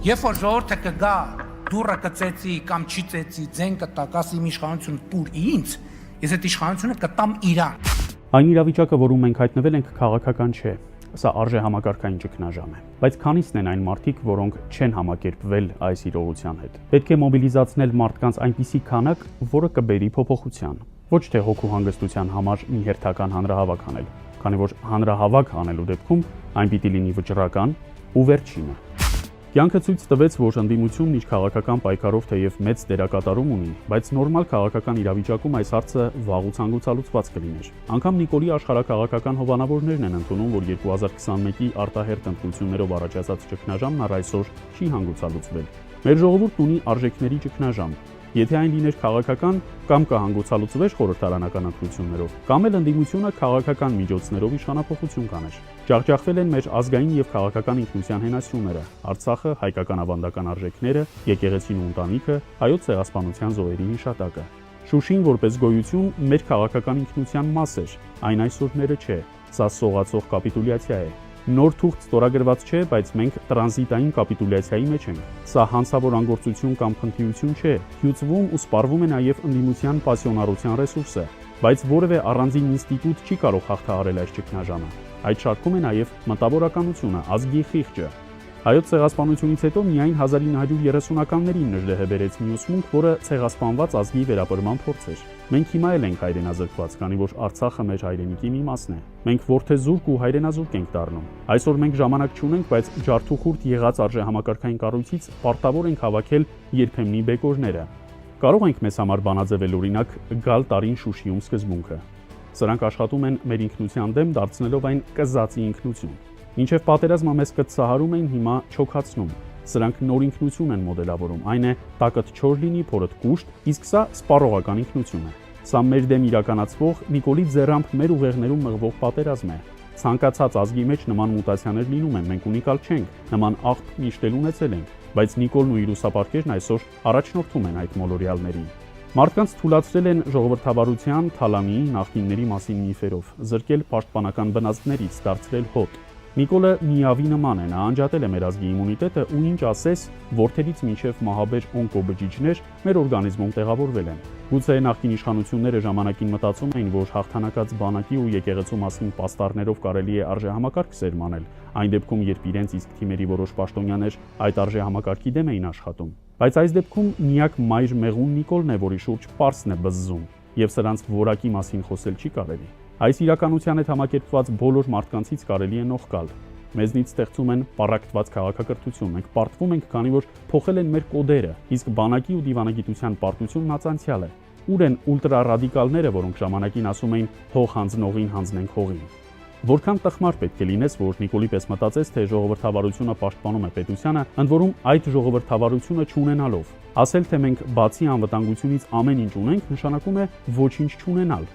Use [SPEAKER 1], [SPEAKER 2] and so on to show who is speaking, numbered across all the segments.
[SPEAKER 1] Երբ որ ժողովուրդը կգա, դուրը կծեցի կամ չի ծեցի, ձեն կտա, կասի իմ իշխանությունը տուր ինձ, ես այդ իշխանությունը կտամ իրան։
[SPEAKER 2] Այն իրավիճակը, որում մենք հայտնվել ենք, քաղաքական չէ։ Սա արժե համակարգային ճգնաժամ է։ Բայց քանիսն են այն մարդիկ, որոնք չեն համակերպվել այս իրողության հետ։ Պետք է մոբիլիզացնել մարդկանց այնպիսի քանակ, որը կբերի փոփոխության։ Ոչ թե հոգու հանգստության համար մի հերթական հանրահավաք անել, քանի որ հանրահավաք անելու դեպքում այն պիտի լինի վճռական ու վերջինը։ Կյանքը ցույց տվեց, որ ընդդիմությունն իր քաղաքական պայքարով թեև մեծ դերակատարում ունի, բայց նորմալ քաղաքական իրավիճակում այս հարցը վաղուց հանգուցալուծված կլիներ։ Անկամ Նիկոլի աշխարհակաղակական հովանավորներն են ընդունում, որ 2021-ի արտահերթ ընտրություններով առաջացած ճգնաժամն առ այսօր չի հանգուցալուծվել։ Մեր ժողովուրդն ունի արժեքների ճգնաժամ։ Եթե այն լիներ քաղաքական, կամ կհանգուցալուծվեր խորհրդարանական ընտրություններով, կամ էլ ընդդիմությունը քաղաքական միջոցներով իշխանափոխություն կաներ։ Ջախջախվել են մեր ազգային եւ քաղաքական ինքնության հենասյուները, Արցախը, հայկական ավանդական արժեքները, եկեղեցին ու ընտանիքը, հայոց ցեղասպանության զոհերի հիշատակը։ Շուշին որպես գոյություն մեր քաղաքական ինքնության մաս էր, այն այսօրները չէ։ Սա սողացող կապիտուլյացիա է։ Նոր թուղթ ստորագրված չէ, բայց մենք տրանզիտային կապիտուլյացիայի մեջ ենք։ Սա հանցավոր անգործություն կամ փնթիություն չէ, հյուծվում ու սպառվում է նաև ընդդիմության պասիոնարության ռեսուրսը, բայց որևէ առանձին ինստիտուտ չի կարող հաղթահարել այս ճգնաժամը։ Այդ շարքում է նաև մտավորականությունը, ազգի խիղճը։ Հայոց ցեղասպանությունից հետո միայն 1930-ականներին նժդեհ բերեց մյուս մունք, որը ցեղասպանված ազգի վերապրման փորձ էր։ Մենք հիմա էլ ենք հայրենազրկված, քանի որ Արցախը մեր հայրենիքի մի մասն է։ Մենք որդեզուրկ ու հայրենազուրկ ենք դառնում։ Այսօր մենք ժամանակ չունենք, բայց ջարդուխուրդ եղած արժեհամակարգային կառույցից պարտավոր ենք հավաքել երբեմնի բեկորները։ Կարող ենք մեզ համար բանաձևել օրինակ գալ տարին Շուշիում սկզբունքը։ Սրանք աշխատում են մեր ինքնության դեմ, դարձնելով այն կզածի ինքնություն։ Մինչև պատերազմը մեզ կծահարում էին, հիմա չոքացնում։ Սրանք նոր ինքնություն են մոդելավորում, այն է տակդ չոր լինի, փորդ կուշտ, իսկ սա սպառողական ինքնություն է։ Սա մեր դեմ իրականացվող Նիկոլի ձեռամբ մեր ուղեղներում մղվող պատերազմ է։ Ցանկացած ազգի մեջ նման մուտացիաներ լինում են, մենք ունիկալ չենք, նման աղբ միշտ էլ ունեցել ենք, բայց Նիկոլն ու իր ուսապարկերն այսօր առաջնորդում են այդ մոլորյալներին։ Մարդկանց թույլատրել են ժողովրդավարության, թալանի, նախնիների մասին միֆերով, զրկել պաշտպանական բնազդներից, դարձրել հոտ։ Նիկոլը միավի նման է, նա անջատել է մեր ազգի իմունիտետը ու ինչ ասես, որդերից մինչև մահաբեր օնկոբջիջներ մեր օրգանիզմում տեղավորվել են։ Գուցե նախկին իշխանությունները ժամանակին մտածում էին, որ հաղթանակած բանակի ու եկեղեցու մասին պաստառներով կարելի է արժեհամակարգ սերմանել, այն դեպքում, երբ իրենց իսկ թիմերի որոշ պաշտոնյաներ այդ արժեհամակարգի դեմ էին աշխատում։ Բայց այս դեպքում միակ մայր մեղուն Նիկոլն է, որի շուրջ պարսն է բզզում, եւ սրանց որակի մասին խոսել չի կարելի։ Այս իրականության հետ համակերպված բոլոր մարդկանցից կարելի է նող գալ։ Մեզնից ստեղծում են պառակտված քաղաքակրթություն, մենք պարտվում ենք, քանի որ փոխել են մեր կոդերը, իսկ բանակի ու դիվանագիտության պարտությունն անցյալ է։ Ուր են ուլտրարադիկալները, որոնք ժամանակին ասում էին հող հանձնողին հանձնենք հողին։ Որքան տխմար պետք է լինես, որ Նիկոլի պես մտածես, թե ժողովրդավարությունը պաշտպանում է պետությանը, ընդ որում այդ ժողովրդավարությունը չունենալով։ Ասել, թե մենք բացի անվտանգությունից ամեն ինչ ունենք, նշանակում է ոչինչ չունենալ։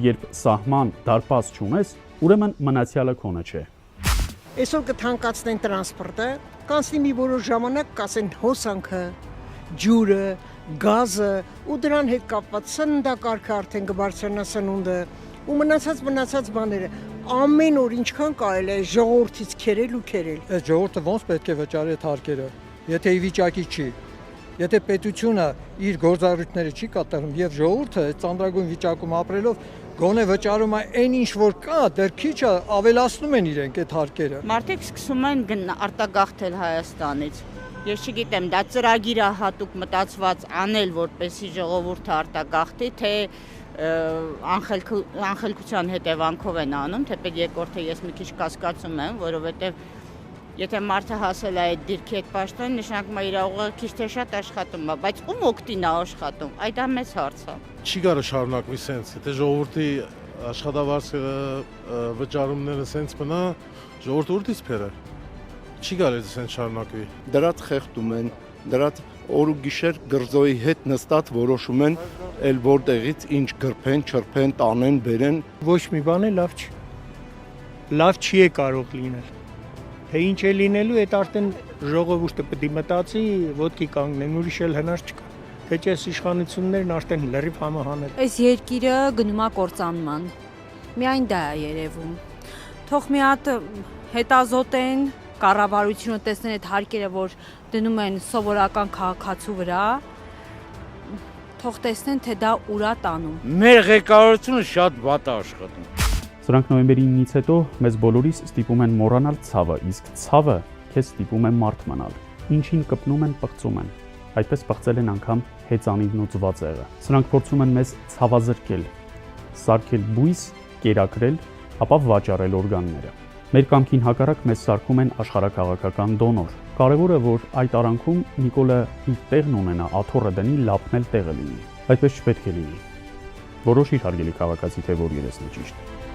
[SPEAKER 2] Երբ սահման դարպաս չունես, ուրեմն մնացյալը քոնը չէ։
[SPEAKER 3] Այսօր կթանկացնեն տրանսպորտը, կանցնի մի որոշ ժամանակ կասեն հոսանքը, ջուրը, գազը ու դրան հետ կապված սննդակարգը արդեն կբարձրանա սնունդը ու մնացած բաները ամեն օր ինչքան կարելի է ժողովրդից քերել ու քերել։
[SPEAKER 4] Այս ժողովուրդը ոնց պետք է վճարի այդ հարկերը, եթե ի վիճակի չի։ Եթե պետությունը իր գործառույթները չի կատարում եւ ժողովուրդը այդ ծանրագույն վիճակում ապրելով գոնե վճարում է այն ինչ որ կա, դեռ քիչը ավելացնում են իրենք այդ հարկերը։
[SPEAKER 5] Մարդիկ սկսում են արտագաղթել Հայաստանից։ Ես չգիտեմ, դա ծրագիր է հատուկ մտածված անել, որպեսզի ժողովուրդը արտագաղթի, թե անխելքության հետևանքով են անում, թեպետ երկրորդը ես մի քիչ կասկածում եմ, որովհետեւ եթե մարդը հասել է այդ դիրքի այդ պաշտոն, նշանակում է իր ուղղը քիչ թե շատ աշխատում է, բայց ում օգտին է աշխատում, այդ է մեծ հարցը։
[SPEAKER 6] Չի կարա շարունակվի սենց, եթե ժողովրդի աշխատավարձը վճարումները սենց մնա, ժողովուրդը ուրդից փերը։ Չի կարա սենց շարունակվի։
[SPEAKER 7] Դրած խեղդում են, դրած օր ու գիշեր գրզոյի հետ նստած որոշում են, էլ որտեղից ինչ գրփեն, չրփեն, տանեն, բերեն։
[SPEAKER 8] Ոչ մի բան է լավ չի։ Լավ չի է կարող լինել։ Թե ինչ է լինելու, այդ արդեն ժողովուրդը պետք է մտածի, ոտքի կանգնեն, ուրիշ էլ հնար չկա։ Թե չէ իշխանություններն արդեն լրիվ համահանել։
[SPEAKER 9] Այս երկիրը գնում է կործանման։ Միայն դա է երևում։ Թող մի հատ հետազոտեն, կառավարությունը տեսնեն այդ հարկերը, որ դնում են սովորական քաղաքացու վրա, թող տեսնեն, թե դա ուրա տանում։
[SPEAKER 10] Մեր ղեկավարությունը շատ վատ է աշխատում։
[SPEAKER 2] Սրանք նոյեմբերի 9-ից հետո մեզ բոլորիս ստիպում են մոռանալ ցավը, իսկ ցավը քեզ ստիպում է մարդ մնալ։ Ինչին կպնում են, պղծում են։ Այդպես պղծել են անգամ հեծանիվն ու ծվածեղը։ Սրանք փորձում են մեզ ցավազրկել, սարքել բույս, կերակրել, ապա վաճառել օրգանները։ Մեր կամքին հակառակ մեզ սարքում են աշխարհաքաղաքական դոնոր։ Կարևորը, որ այդ արանքում Նիկոլը իր տեղն ունենա, աթոռը դնի, լափն էլ տեղը լինի։ Այդպես չպետք է լինի։ Որոշիր հարգելի քաղաքացի, թե որ երեսն է ճիշտ։